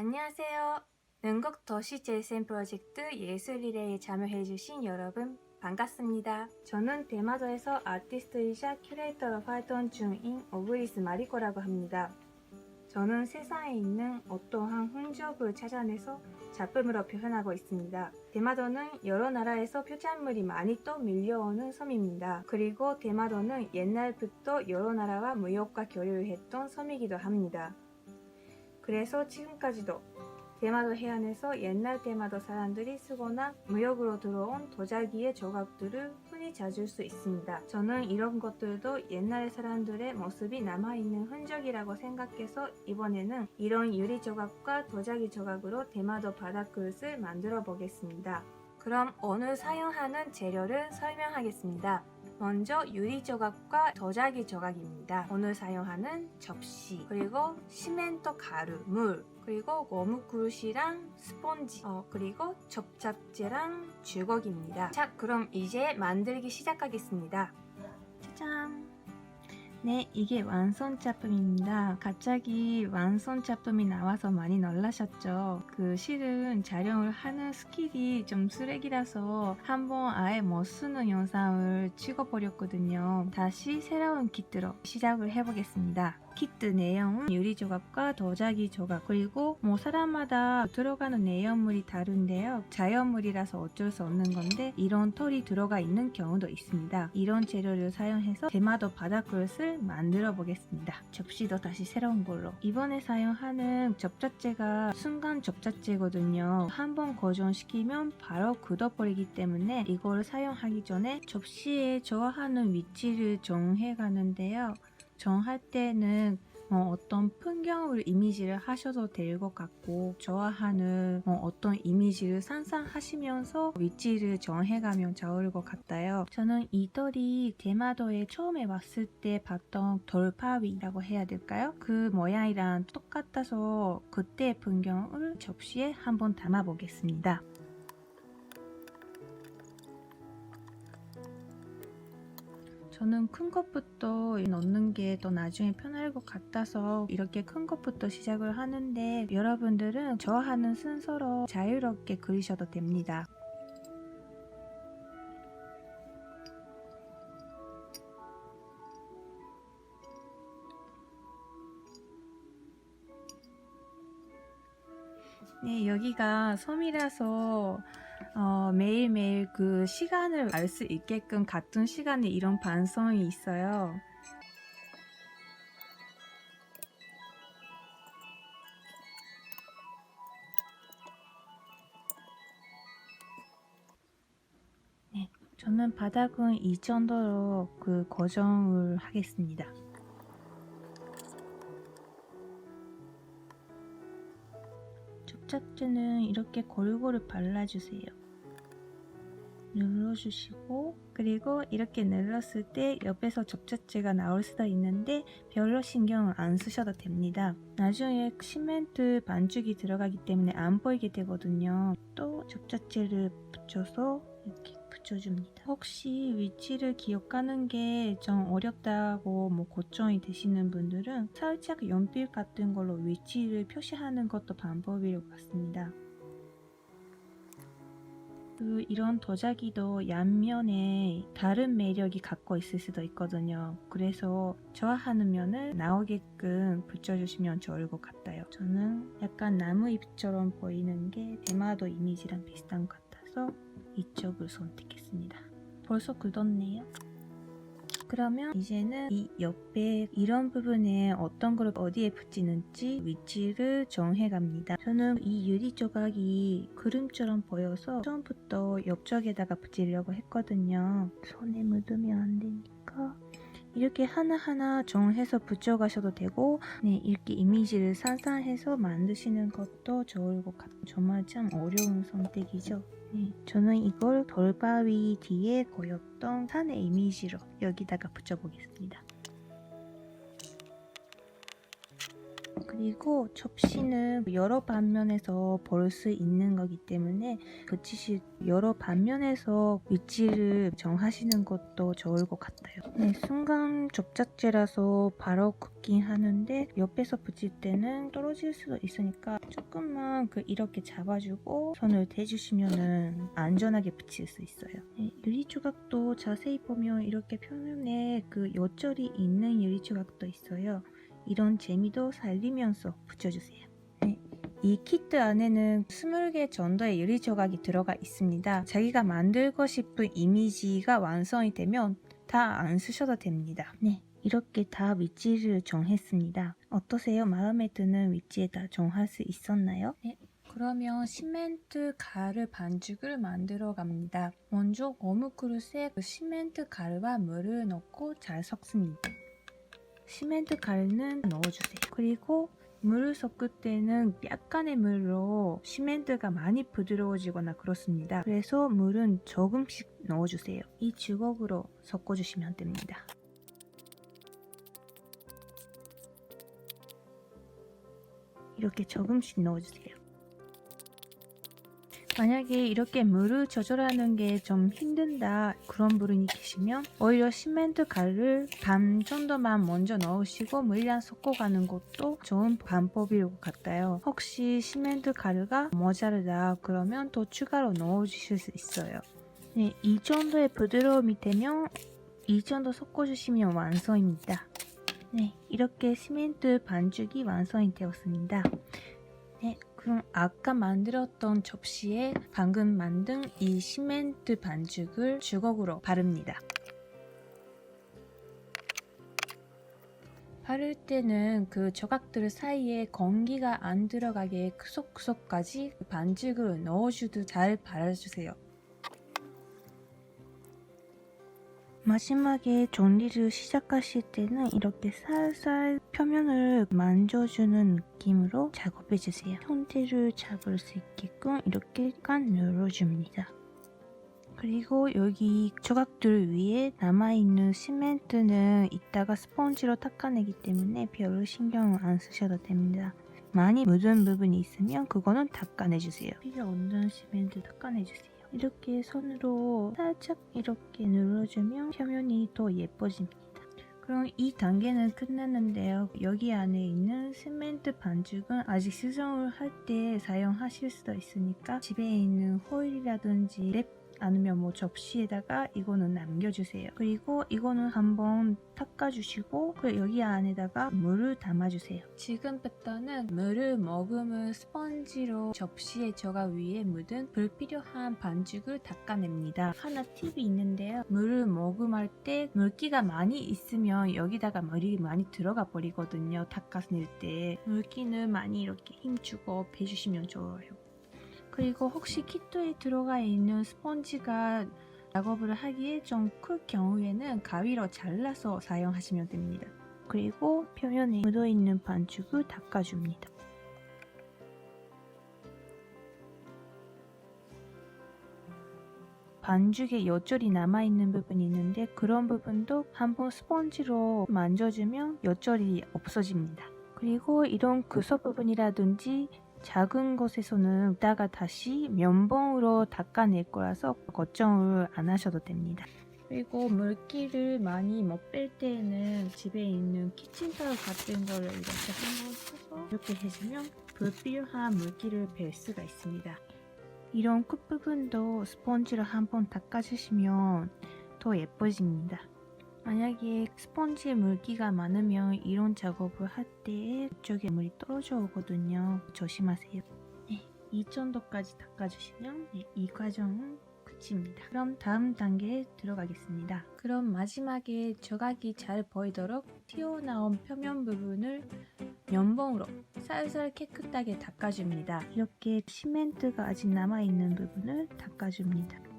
안녕하세요. 능곡 도시 재생 프로젝트 예술리레에 참여해주신 여러분 반갑습니다. 저는 대마도에서 아티스트이자 큐레이터로 활동 중인 오브리스 마리코라고 합니다. 저는 세상에 있는 어떠한 흔적을 찾아내서 작품으로 표현하고 있습니다. 대마도는 여러 나라에서 표창물이 많이 또 밀려오는 섬입니다. 그리고 대마도는 옛날부터 여러 나라와 무역과 교류를 했던 섬이기도 합니다. 그래서 지금까지도 대마도 해안에서 옛날 대마도 사람들이 쓰거나 무역으로 들어온 도자기의 조각들을 흔히 찾을 수 있습니다. 저는 이런 것들도 옛날 사람들의 모습이 남아있는 흔적이라고 생각해서 이번에는 이런 유리 조각과 도자기 조각으로 대마도 바닥그릇을 만들어 보겠습니다. 그럼 오늘 사용하는 재료를 설명하겠습니다. 먼저 유리 조각과 도자기 조각입니다. 오늘 사용하는 접시, 그리고 시멘트 가루, 물, 그리고 고무 그릇이랑 스펀지, 그리고 접착제랑 주걱입니다. 자, 그럼 이제 만들기 시작하겠습니다. 짜잔! 네, 이게 완성 작품입니다. 갑자기 완성 작품이 나와서 많이 놀라셨죠? 실은 촬영을 하는 스킬이 좀 쓰레기라서 한번 아예 못 쓰는 영상을 찍어버렸거든요. 다시 새로운 키트로 시작을 해보겠습니다. 키트 내용은 유리 조각과 도자기 조각, 그리고 사람마다 들어가는 내용물이 다른데요. 자연물이라서 어쩔 수 없는 건데 이런 털이 들어가 있는 경우도 있습니다. 이런 재료를 사용해서 대마도 바닥그릇을 만들어 보겠습니다. 접시도 다시 새로운 걸로. 이번에 사용하는 접착제가 순간 접착제거든요. 한번 고정시키면 바로 굳어버리기 때문에 이걸 사용하기 전에 접시에 좋아하는 위치를 정해 가는데요. 정할 때는 어떤 풍경을 이미지를 하셔도 될 것 같고, 좋아하는 어떤 이미지를 상상하시면서 위치를 정해가면 좋을 것 같아요. 저는 이 돌이 대마도에 처음에 왔을 때 봤던 돌파위라고 해야 될까요? 그 모양이랑 똑같아서 그때의 풍경을 접시에 한번 담아 보겠습니다. 저는 큰 것부터 넣는 게 더 나중에 편할 것 같아서 이렇게 큰 것부터 시작을 하는데, 여러분들은 좋아하는 순서로 자유롭게 그리셔도 됩니다. 네, 여기가 섬이라서 매일매일 그 시간을 알 수 있게끔 같은 시간에 이런 반성이 있어요. 네, 저는 바닥은 이 정도로 고정을 하겠습니다. 접착제는 이렇게 골고루 발라주세요. 눌러주시고, 그리고 이렇게 눌렀을 때 옆에서 접착제가 나올 수도 있는데 별로 신경 안 쓰셔도 됩니다. 나중에 시멘트 반죽이 들어가기 때문에 안 보이게 되거든요. 또 접착제를 붙여서 이렇게 붙여줍니다. 혹시 위치를 기억하는 게 좀 어렵다고 걱정이 되시는 분들은 살짝 연필 같은 걸로 위치를 표시하는 것도 방법일 것 같습니다. 이런 도자기도 양면에 다른 매력이 갖고 있을 수도 있거든요. 그래서 좋아하는 면을 나오게끔 붙여주시면 좋을 것 같아요. 저는 약간 나무잎처럼 보이는 게 대마도 이미지랑 비슷한 것 같아서 이쪽을 선택했습니다. 벌써 굳었네요. 그러면 이제는 이 옆에 이런 부분에 어떤 걸 어디에 붙이는지 위치를 정해갑니다. 저는 이 유리 조각이 그림처럼 보여서 처음부터 옆쪽에다가 붙이려고 했거든요. 손에 묻으면 안 되니까 이렇게 하나하나 정해서 붙여가셔도 되고, 네, 이렇게 이미지를 상상해서 만드시는 것도 좋을 것 같아요. 정말 참 어려운 선택이죠. 네, 저는 이걸 돌바위 뒤에 보였던 산의 이미지로 여기다가 붙여보겠습니다. 그리고 접시는 여러 반면에서 볼 수 있는 거기 때문에 붓이 여러 반면에서 위치를 정하시는 것도 좋을 것 같아요. 네, 순간 접착제라서 바로 굽긴 하는데 옆에서 붙일 때는 떨어질 수도 있으니까 조금만 이렇게 잡아주고 손을 대주시면 안전하게 붙일 수 있어요. 네, 유리 조각도 자세히 보면 이렇게 표면에 요절이 있는 유리 조각도 있어요. 이런 재미도 살리면서 붙여주세요. 네, 이 키트 안에는 20개 정도의 유리 조각이 들어가 있습니다. 자기가 만들고 싶은 이미지가 완성이 되면 다 안 쓰셔도 됩니다. 네, 이렇게 다 위치를 정했습니다. 어떠세요? 마음에 드는 위치에다 정할 수 있었나요? 네. 그러면 시멘트 가루 반죽을 만들어 갑니다. 먼저 어묵 그릇에 시멘트 가루와 물을 넣고 잘 섞습니다. 시멘트 가루는 넣어주세요. 그리고 물을 섞을 때는 약간의 물로 시멘트가 많이 부드러워지거나 그렇습니다. 그래서 물은 조금씩 넣어주세요. 이 주걱으로 섞어주시면 됩니다. 이렇게 조금씩 넣어주세요. 만약에 이렇게 물을 조절하는 게 좀 힘든다 그런 분이 계시면 오히려 시멘트 가루를 반 정도만 먼저 넣으시고 물이랑 섞어가는 것도 좋은 방법일 것 같아요. 혹시 시멘트 가루가 모자르다 그러면 또 추가로 넣어주실 수 있어요. 네, 이 정도의 부드러움이 되면 이 정도 섞어주시면 완성입니다. 네, 이렇게 시멘트 반죽이 완성이 되었습니다. 네, 그럼 아까 만들었던 접시에 방금 만든 이 시멘트 반죽을 주걱으로 바릅니다. 바를 때는 조각들 사이에 공기가 안 들어가게 구석구석까지 반죽을 넣어주듯 잘 발라주세요. 마지막에 정리를 시작하실 때는 이렇게 살살 표면을 만져주는 느낌으로 작업해주세요. 형태를 잡을 수 있게끔 이렇게 깐 눌러줍니다. 그리고 여기 조각들 위에 남아있는 시멘트는 이따가 스펀지로 닦아내기 때문에 별로 신경 안 쓰셔도 됩니다. 많이 묻은 부분이 있으면 그거는 닦아내주세요. 필요 없는 시멘트 닦아내주세요. 이렇게 손으로 살짝 이렇게 눌러주면 표면이 더 예뻐집니다. 그럼 이 단계는 끝났는데요. 여기 안에 있는 시멘트 반죽은 아직 수정을 할 때 사용하실 수도 있으니까 집에 있는 호일이라든지 랩 아니면 접시에다가 이거는 남겨주세요. 그리고 이거는 한번 닦아주시고 여기 안에다가 물을 담아주세요. 지금부터는 물을 머금은 스펀지로 접시의 조각 위에 묻은 불필요한 반죽을 닦아냅니다. 하나 팁이 있는데요. 물을 머금할 때 물기가 많이 있으면 여기다가 물이 많이 들어가 버리거든요. 닦아낼 때 물기는 많이 이렇게 힘주고 빼주시면 좋아요. 그리고 혹시 키트에 들어가 있는 스펀지가 작업을 하기에 좀 클 경우에는 가위로 잘라서 사용하시면 됩니다. 그리고 표면에 묻어있는 반죽을 닦아줍니다. 반죽에 요절이 남아있는 부분이 있는데 그런 부분도 한번 스펀지로 만져주면 요절이 없어집니다. 그리고 이런 구석 부분이라든지 작은 곳에서는 이따가 다시 면봉으로 닦아낼 거라서 걱정을 안 하셔도 됩니다. 그리고 물기를 많이 못 뺄 때에는 집에 있는 키친타올 같은 거를 이렇게 한번 써서 이렇게 해주면 불필요한 물기를 뺄 수가 있습니다. 이런 끝부분도 스펀지로 한번 닦아주시면 더 예뻐집니다. 만약에 스펀지에 물기가 많으면 이런 작업을 할 때 이쪽에 물이 떨어져 오거든요. 조심하세요. 네, 이 정도까지 닦아주시면 이 과정은 끝입니다. 그럼 다음 단계에 들어가겠습니다. 그럼 마지막에 조각이 잘 보이도록 튀어나온 표면 부분을 면봉으로 살살 깨끗하게 닦아줍니다. 이렇게 시멘트가 아직 남아있는 부분을 닦아줍니다.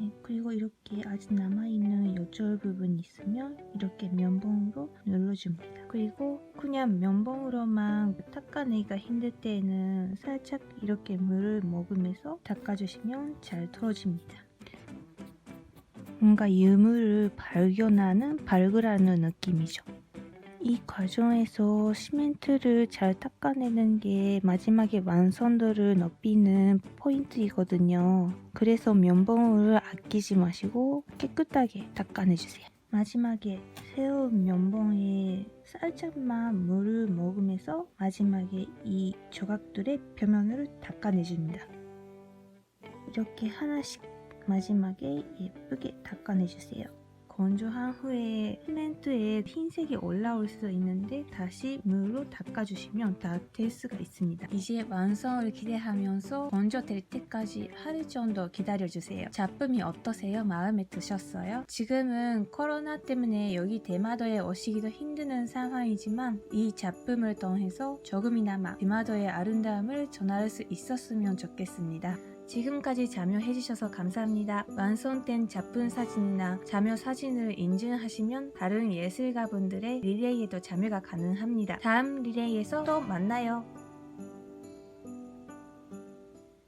네, 그리고 이렇게 아직 남아있는 요절 부분이 있으면 이렇게 면봉으로 눌러줍니다. 그리고 그냥 면봉으로만 닦아내기가 힘들 때에는 살짝 이렇게 물을 머금면서 닦아주시면 잘 털어집니다. 뭔가 유물을 발견하는, 발굴하는 느낌이죠. 이 과정에서 시멘트를 잘 닦아내는 게 마지막에 완성도를 높이는 포인트이거든요. 그래서 면봉을 아끼지 마시고 깨끗하게 닦아내주세요. 마지막에 세운 면봉에 살짝만 물을 머금면서 마지막에 이 조각들의 표면을 닦아내줍니다. 이렇게 하나씩 마지막에 예쁘게 닦아내주세요. 건조한 후에 시멘트에 흰색이 올라올 수 있는데 다시 물로 닦아주시면 다 될 수가 있습니다. 이제 완성을 기대하면서 건조될 때까지 하루 정도 기다려주세요. 작품이 어떠세요? 마음에 드셨어요? 지금은 코로나 때문에 여기 대마도에 오시기도 힘든 상황이지만 이 작품을 통해서 조금이나마 대마도의 아름다움을 전할 수 있었으면 좋겠습니다. 지금까지 참여해주셔서 감사합니다. 완성된 작품 사진이나 참여 사진을 인증하시면 다른 예술가분들의 리레이에도 참여가 가능합니다. 다음 리레이에서 또 만나요.